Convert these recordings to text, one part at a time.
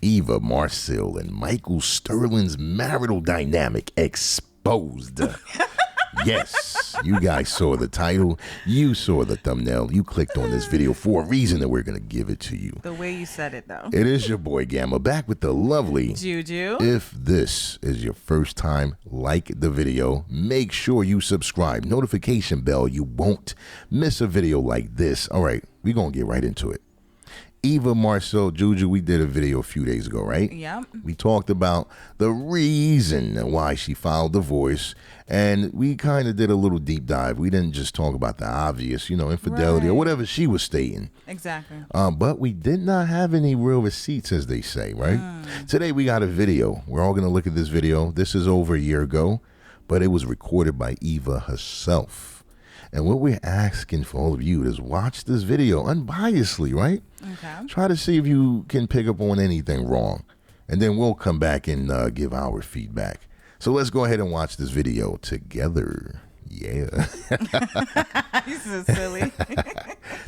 Eva Marcille and Michael Sterling's marital dynamic exposed. Yes, you guys saw the title. You saw the thumbnail. You clicked on this video for a reason, and we're going to give it to you. The way you said it, though. It is your boy Gamma back with the lovely Juju. If this is your first time, like the video. Make sure you subscribe. Notification bell. You won't miss a video like this. All right, we're going to get right into it. Eva Marcille, Juju, we did a video a few days ago, right? Yep. We talked about the reason why she filed divorce, and we kind of did a little deep dive. We didn't just talk about the obvious, infidelity or whatever she was stating. Exactly. But we did not have any real receipts, as they say, right? Today we got a video. We're all going to look at this video. This is over a year ago, but it was recorded by Eva herself. And what we're asking for all of you is watch this video unbiasedly, right? Okay. Try to see if you can pick up on anything wrong. And then we'll come back and give our feedback. So let's go ahead and watch this video together. Yeah. You're so silly.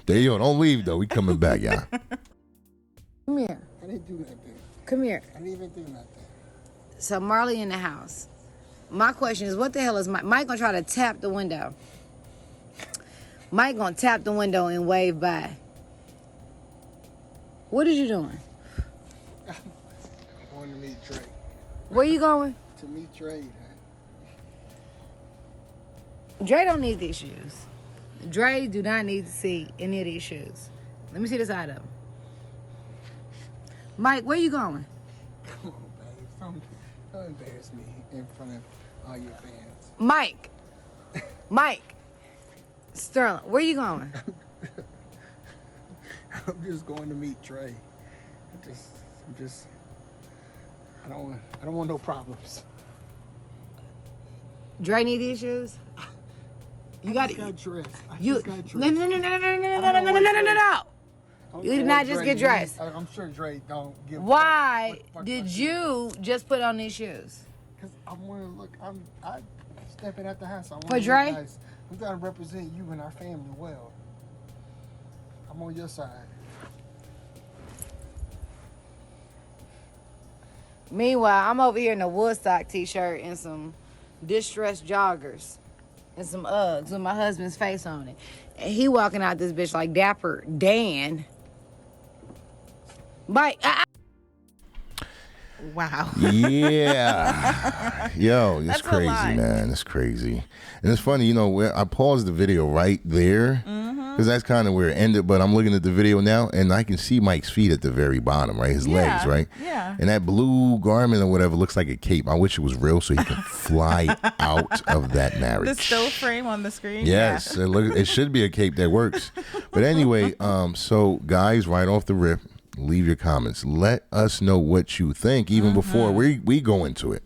There you go. Don't leave, though. We coming back, y'all. Come here. I didn't do nothing. Come here. I didn't even do nothing. So Marley in the house. My question is, what the hell is Mike gonna try to tap the window? Mike gonna tap the window and wave by. What are you doing? I'm going to meet Dre. Where you going? To meet Dre. Dre don't need these shoes. Dre do not need to see any of these shoes. Let me see the side of them. Mike, where you going? Come on, babe. Don't embarrass me in front of all your fans. Mike. Mike. Sterling, where you going? I'm just going to meet Dre. I don't want no problems. Dre need these shoes? You got dressed. You no. You did not just get dressed. I'm sure Dre don't give. Why did you just put on these shoes? Because I want to look. I'm stepping at the house. I want For Dre? Guys, we gotta represent you and our family well. I'm on your side. Meanwhile, I'm over here in a Woodstock t-shirt and some distressed joggers and some Uggs with my husband's face on it. And he walking out this bitch like Dapper Dan. Mike, Wow. Yeah. Yo, it's That's a crazy, lot. man. It's crazy. And it's funny, where I paused the video right there because that's kind of where it ended. But I'm looking at the video now and I can see Mike's feet at the very bottom, right? His legs, right? Yeah. And that blue garment or whatever looks like a cape. I wish it was real so he can fly out of that marriage. The still frame on the screen. Yes, it should be a cape that works. But anyway, so guys, right off the rip, leave your comments. Let us know what you think even before we go into it.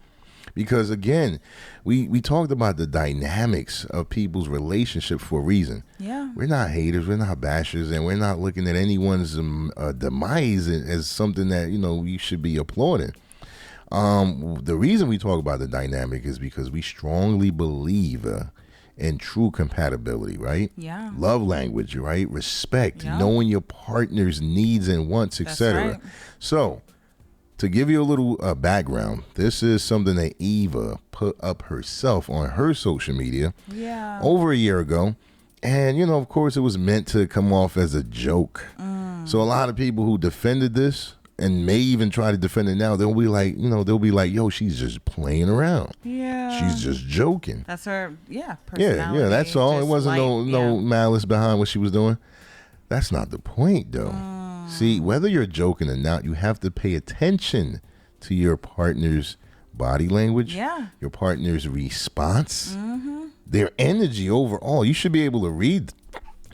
Because again, we talked about the dynamics of people's relationships for a reason. Yeah. We're not haters, we're not bashers, and we're not looking at anyone's demise as something that, you should be applauding. The reason we talk about the dynamic is because we strongly believe and true compatibility, right? Yeah. Love language, right? Respect, Yeah. knowing your partner's needs and wants, etc. right. So, to give you a little background, this is something that Eva put up herself on her social media over a year ago. And, of course, it was meant to come off as a joke. So a lot of people who defended this and may even try to defend it now, they'll be like, yo, she's just playing around. Yeah. She's just joking. That's her, personality. Yeah, that's all. It Just wasn't no light, malice behind what she was doing. That's not the point, though. See, whether you're joking or not, you have to pay attention to your partner's body language, your partner's response, their energy overall. You should be able to read.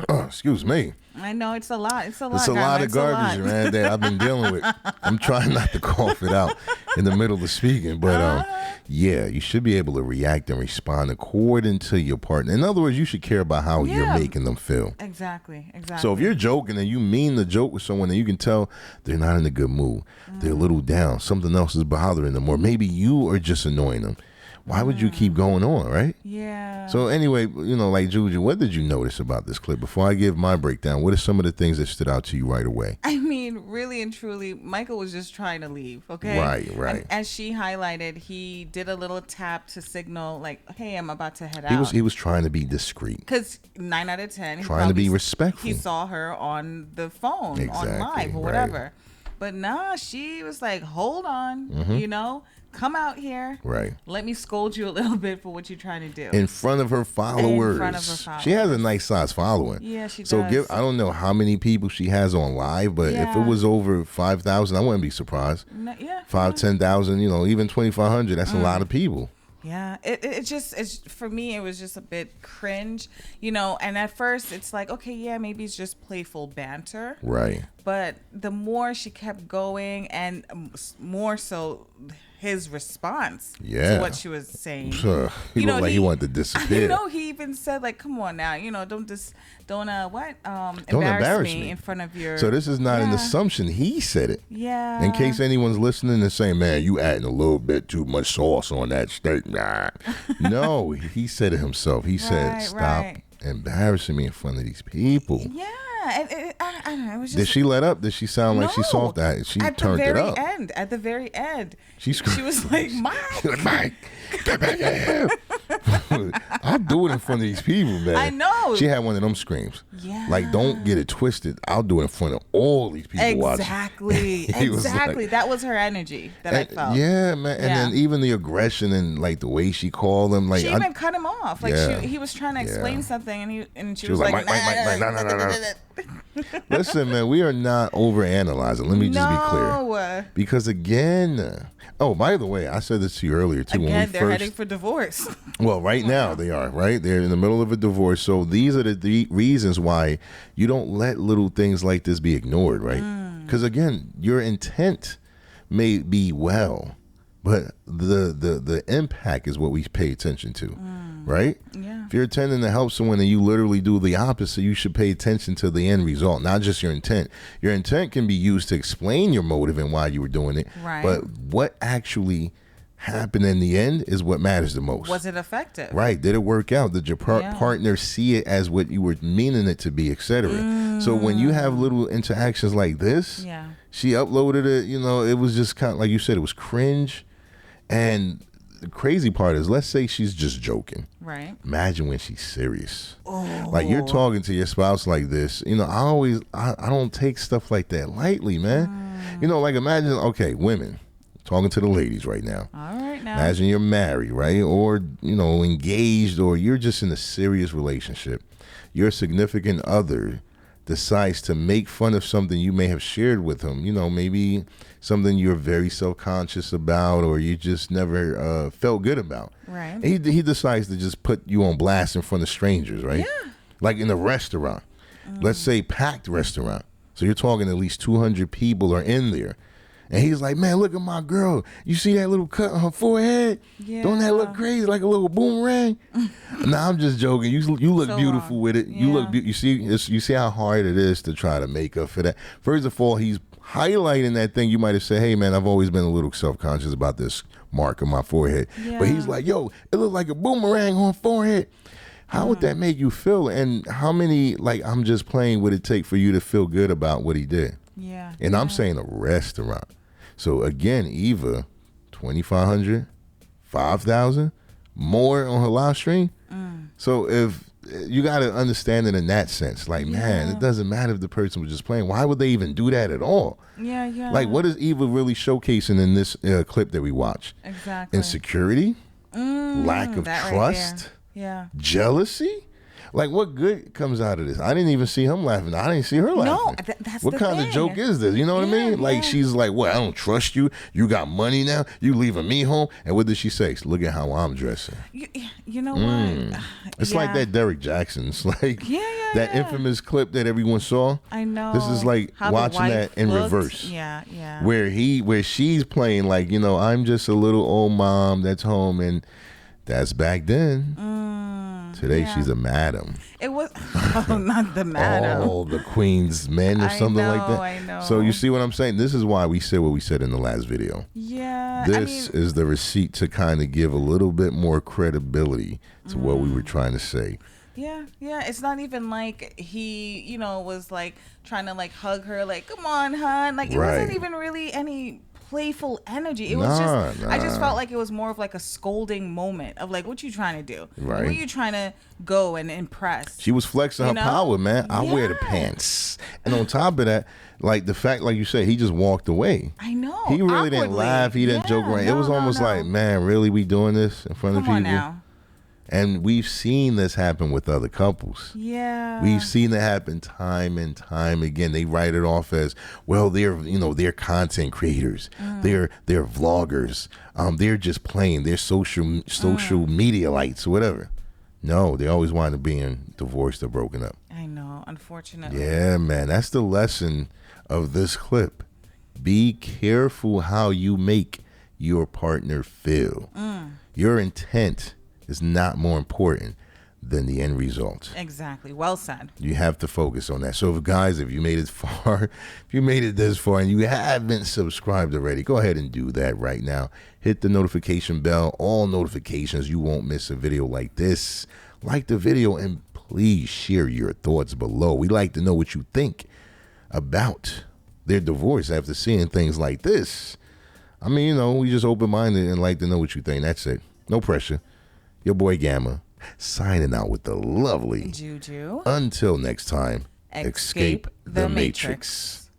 Excuse me. I know it's a lot. It's a lot. It's a lot of garbage, man, that I've been dealing with. I'm trying not to cough it out in the middle of speaking, but yeah, you should be able to react and respond according to your partner. In other words, you should care about how you're making them feel. Exactly. So if you're joking and you mean to joke with someone and you can tell they're not in a good mood, they're a little down, something else is bothering them, or maybe you are just annoying them. why would you keep going on, right? Yeah. So anyway, like Juju, what did you notice about this clip? Before I give my breakdown, what are some of the things that stood out to you right away? I mean, really and truly, Michael was just trying to leave, okay? Right. And as she highlighted, he did a little tap to signal, like, hey, I'm about to head out. He was trying to be discreet. Because 9 out of 10, trying to be respectful. He saw her on the phone, Exactly, on live or whatever. Right. But nah, she was like, hold on, come out here. Right. Let me scold you a little bit for what you're trying to do. In front of her followers. She has a nice size following. Yeah, she does. So I don't know how many people she has on live, but if it was over 5,000, I wouldn't be surprised. No, 10,000, even 2,500, that's a lot of people. Yeah, it's for me, it was just a bit cringe, and at first it's like, okay, yeah, maybe it's just playful banter. Right. But the more she kept going and more so his response to what she was saying. He looked like he wanted to disappear. He even said, like, come on now, don't embarrass me in front of your... So this is not an assumption. He said it. Yeah. In case anyone's listening and saying, man, you adding a little bit too much sauce on that steak. Nah. No, he said it himself. He said, stop embarrassing me in front of these people. Yeah. I don't know. It was just, did she let up? Did she sound like she saw that? She turned it up. At the very end. She was like, Mike. Mike, get back here. I'll do it in front of these people, man. I know. She had one of them screams. Yeah. Like, don't get it twisted. I'll do it in front of all these people watching. Exactly. That was her energy that I felt. Yeah, man. And then even the aggression and like the way she called him. Like, she even cut him off. Like he was trying to explain something and she was like, Mike, no. Listen, man, we are not overanalyzing. Let me just be clear. Because again, by the way, I said this to you earlier too. Again, they're heading for divorce. Well, right now they are, right? They're in the middle of a divorce. So these are the reasons why you don't let little things like this be ignored, right? Because again, your intent may be well, but the impact is what we pay attention to, right? Yeah. If you're intending to help someone and you literally do the opposite, you should pay attention to the end result, not just your intent. Your intent can be used to explain your motive and why you were doing it, right? But what actually happened in the end is what matters the most. Was it effective? Right. Did it work out? Did your partner see it as what you were meaning it to be, etc.? So when you have little interactions like this, she uploaded it, it was just kind of, like you said, it was cringe. And the crazy part is, let's say she's just joking. Right. Imagine when she's serious. Oh. Like, you're talking to your spouse like this. I don't take stuff like that lightly, man. Like, imagine, okay, women, talking to the ladies right now. All right now. Imagine you're married, right? Or, engaged, or you're just in a serious relationship. Your significant other decides to make fun of something you may have shared with him, maybe something you're very self-conscious about or you just never felt good about. Right. And he decides to just put you on blast in front of strangers, right? Yeah. Like in a restaurant. Let's say packed restaurant. So you're talking at least 200 people are in there. And he's like, man, look at my girl. You see that little cut on her forehead? Yeah. Don't that look crazy, like a little boomerang? Nah, I'm just joking. You look so beautiful with it. Yeah. You look. You see how hard it is to try to make up for that. First of all, he's highlighting that thing. You might have said, hey, man, I've always been a little self-conscious about this mark on my forehead. Yeah. But he's like, yo, it looked like a boomerang on forehead. How would that make you feel? And how many, I'm just playing, would it take for you to feel good about what he did? Yeah. And I'm saying a restaurant. So again, Eva, 2,500, 5,000 more on her live stream. So if you got to understand it in that sense, man, it doesn't matter if the person was just playing. Why would they even do that at all? Yeah. Like, what is Eva really showcasing in this clip that we watch? Exactly. Insecurity, lack of trust, jealousy. Like, what good comes out of this? I didn't even see him laughing. I didn't see her laughing. No, that's what kind of joke is this? You know what I mean? Like, she's like, what? I don't trust you. You got money now. You leaving me home. And what did she say? Look at how I'm dressing. You know what? It's like that Derek Jackson. It's like that infamous clip that everyone saw. I know. This is like how watching that in reverse. Yeah. Where she's playing like, I'm just a little old mom that's home, and that's back then. Today she's a madam. It was not the madam. Oh, the queen's men or something like that. I know. So you see what I'm saying? This is why we said what we said in the last video. Yeah. This is the receipt to kind of give a little bit more credibility to what we were trying to say. Yeah. It's not even like he, was like trying to like hug her, like, come on, hon. Like, it wasn't even really any playful energy. It was just, I just felt like it was more of like a scolding moment of like, what you trying to do? Right. Where you trying to go and impress? She was flexing her power, man. I wear the pants. And on top of that, like the fact, like you said, he just walked away. I know. He really didn't laugh. He didn't joke around. It was almost like, man, really, we doing this in front of people? Come on now. And we've seen this happen with other couples. Yeah. We've seen it happen time and time again. They write it off as, well, they're content creators. They're vloggers. They're just playing. They're social media lights or whatever. No, they always wind up being divorced or broken up. I know, unfortunately. Yeah, man. That's the lesson of this clip. Be careful how you make your partner feel. Your intent is not more important than the end result. Exactly. Well said. You have to focus on that. So if you made it far, if you made it this far and you haven't subscribed already, go ahead and do that right now. Hit the notification bell, all notifications. You won't miss a video like this. Like the video and please share your thoughts below. We like to know what you think about their divorce after seeing things like this. I mean, we just open-minded and like to know what you think. That's it. No pressure. Your boy Gamma, signing out with the lovely Juju. Until next time, Escape the Matrix.